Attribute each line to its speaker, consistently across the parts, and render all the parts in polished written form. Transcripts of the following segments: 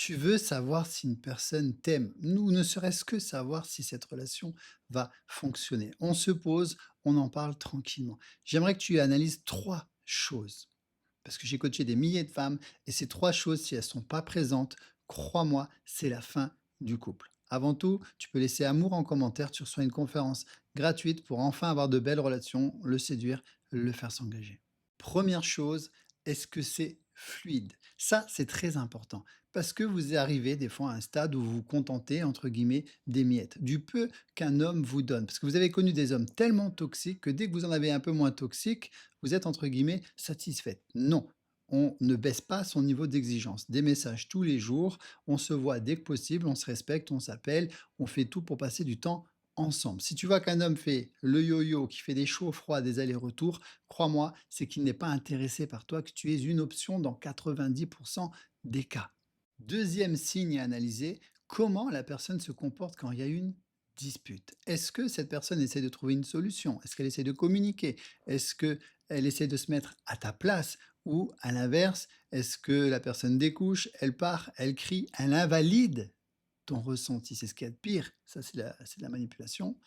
Speaker 1: Tu veux savoir si une personne t'aime, ou ne serait-ce que savoir si cette relation va fonctionner. On se pose, on en parle tranquillement. J'aimerais que tu analyses 3 choses, parce que j'ai coaché des milliers de femmes et ces 3 choses, si elles sont pas présentes, crois-moi, c'est la fin du couple. Avant tout, tu peux laisser amour en commentaire, tu reçois une conférence gratuite pour enfin avoir de belles relations, le séduire, le faire s'engager. Première chose, est-ce que c'est fluide? Ça, c'est très important parce que vous arrivez des fois à un stade où vous vous contentez, entre guillemets, des miettes, du peu qu'un homme vous donne. Parce que vous avez connu des hommes tellement toxiques que dès que vous en avez un peu moins toxique, vous êtes, entre guillemets, satisfaite. Non, on ne baisse pas son niveau d'exigence. Des messages tous les jours, on se voit dès que possible, on se respecte, on s'appelle, on fait tout pour passer du temps ensemble. Si tu vois qu'un homme fait le yo-yo, qui fait des chauds froids, des allers-retours, crois-moi, c'est qu'il n'est pas intéressé par toi, que tu es une option dans 90% des cas. Deuxième signe à analyser, comment la personne se comporte quand il y a une dispute. Est-ce que cette personne essaie de trouver une solution? Est-ce qu'elle essaie de communiquer? Est-ce qu'elle essaie de se mettre à ta place? Ou à l'inverse, est-ce que la personne découche, elle part, elle crie, elle invalide ton ressenti? C'est ce qu'il y a de pire. Ça, c'est de la manipulation.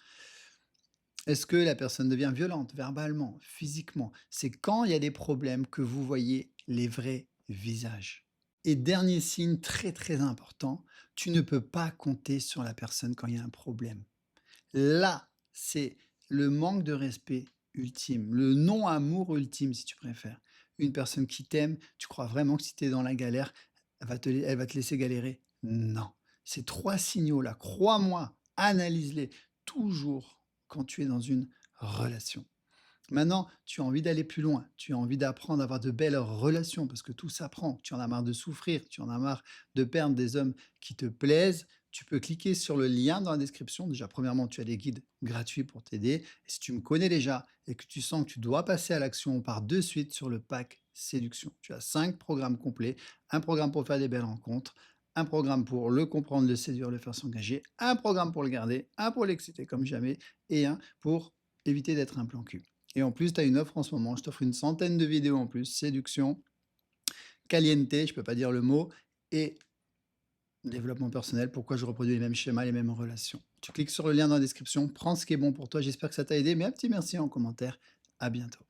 Speaker 1: Est-ce que la personne devient violente, verbalement, physiquement? C'est quand il y a des problèmes que vous voyez les vrais visages. Et dernier signe très, très important, tu ne peux pas compter sur la personne quand il y a un problème. Là, c'est le manque de respect ultime, le non-amour ultime, si tu préfères. Une personne qui t'aime, tu crois vraiment que si tu es dans la galère, elle va te laisser galérer? Non. Ces 3 signaux-là, crois-moi, analyse-les toujours quand tu es dans une relation. Maintenant, tu as envie d'aller plus loin, tu as envie d'apprendre à avoir de belles relations parce que tout s'apprend. Tu en as marre de souffrir, tu en as marre de perdre des hommes qui te plaisent. Tu peux cliquer sur le lien dans la description. Déjà, premièrement, tu as des guides gratuits pour t'aider. Et si tu me connais déjà et que tu sens que tu dois passer à l'action, on part de suite sur le pack séduction. Tu as 5 programmes complets, un programme pour faire des belles rencontres, un programme pour le comprendre, le séduire, le faire s'engager, un programme pour le garder, un pour l'exciter comme jamais et un pour éviter d'être un plan cul. Et en plus, tu as une offre en ce moment, je t'offre une centaine de vidéos en plus, séduction, caliente, je peux pas dire le mot, et développement personnel, pourquoi je reproduis les mêmes schémas, les mêmes relations. Tu cliques sur le lien dans la description, prends ce qui est bon pour toi, j'espère que ça t'a aidé, mais un petit merci en commentaire. À bientôt.